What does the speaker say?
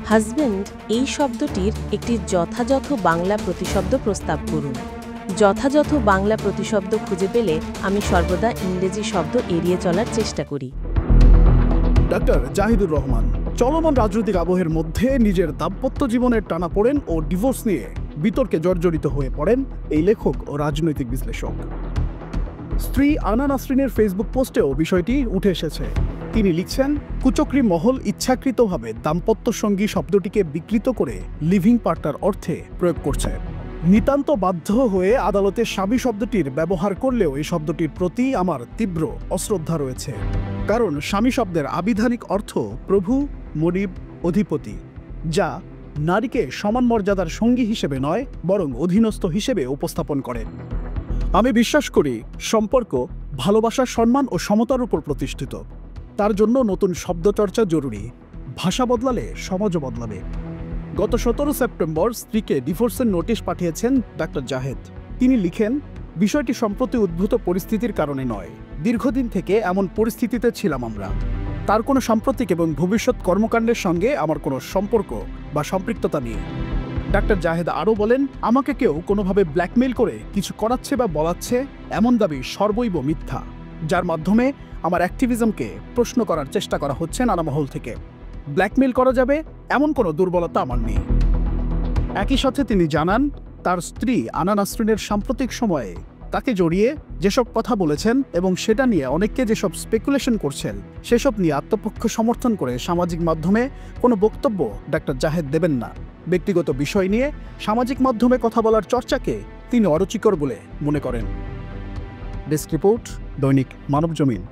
Husband এই শব্দটির একটি যথাযথ বাংলা প্রতিশব্দ প্রস্তাব করুন। যথাযথ বাংলা প্রতিশব্দ খুঁজে পেলে আমি সর্বদা ইংরেজি শব্দ এড়িয়ে চলার চেষ্টা করি। ডাক্তার জাহিদুর রহমান চলমান রাজনৈতিক আবহের মধ্যে নিজের দাম্পত্য জীবনের টানাপোড়েন ও ডিভোর্স নিয়ে বিতর্কে জর্জরিত হয়ে পড়েন এই লেখক ও রাজনৈতিক বিশ্লেষক। স্ত্রী আনা নাসরিনের ফেসবুক পোস্টেও বিষয়টি উঠে এসেছে। তিনি লিখছেন, কুচক্রী মহল ইচ্ছাকৃতভাবে দাম্পত্য সঙ্গী শব্দটিকে বিকৃত করে লিভিং পার্টনার অর্থে প্রয়োগ করছে। নিতান্ত বাধ্য হয়ে আদালতে স্বামী শব্দটির ব্যবহার করলেও এই শব্দটির প্রতি আমার তীব্র অশ্রদ্ধা রয়েছে। কারণ স্বামী শব্দের আবিধানিক অর্থ প্রভু, মনিব, অধিপতি, যা নারীকে সমান মর্যাদার সঙ্গী হিসেবে নয় বরং অধীনস্থ হিসেবে উপস্থাপন করে। আমি বিশ্বাস করি সম্পর্ক ভালোবাসা, সম্মান ও সমতার উপর প্রতিষ্ঠিত। তার জন্য নতুন শব্দচর্চা জরুরি। ভাষা বদলালে সমাজও বদলাবে। গত 17 সেপ্টেম্বর স্ত্রীকে ডিভোর্সের নোটিশ পাঠিয়েছেন ডাক্তার জাহেদ। তিনি লিখেন, বিষয়টি সম্প্রতি উদ্ভূত পরিস্থিতির কারণে নয়, দীর্ঘদিন থেকে এমন পরিস্থিতিতে ছিলাম আমরা। তার কোনো সাম্প্রতিক এবং ভবিষ্যৎ কর্মকাণ্ডের সঙ্গে আমার কোনো সম্পর্ক বা সম্পৃক্ততা নেই। ডাক্তার জাহেদ আরও বলেন, আমাকে কেউ কোনোভাবে ব্ল্যাকমেইল করে কিছু করাচ্ছে বা বলাচ্ছে এমন দাবি সর্বৈব মিথ্যা, যার মাধ্যমে আমার অ্যাক্টিভিজমকে প্রশ্ন করার চেষ্টা করা হচ্ছে নানা মহল থেকে। ব্ল্যাকমেইল করা যাবে এমন কোনো দুর্বলতা আমার নেই। একই সাথে তিনি জানান, তার স্ত্রী আনা নাসরিনের সাম্প্রতিক সময়ে তাকে জড়িয়ে যেসব কথা বলেছেন এবং সেটা নিয়ে অনেককে যেসব স্পেকুলেশন করছেন, সেসব নিয়ে আত্মপক্ষ সমর্থন করে সামাজিক মাধ্যমে কোনো বক্তব্য ডাক্তার জাহেদ দেবেন না। ব্যক্তিগত বিষয় নিয়ে সামাজিক মাধ্যমে কথা বলার চর্চাকে তিনি অরুচিকর বলে মনে করেন। ডেস্ক রিপোর্ট, দৈনিক মানবজমিন।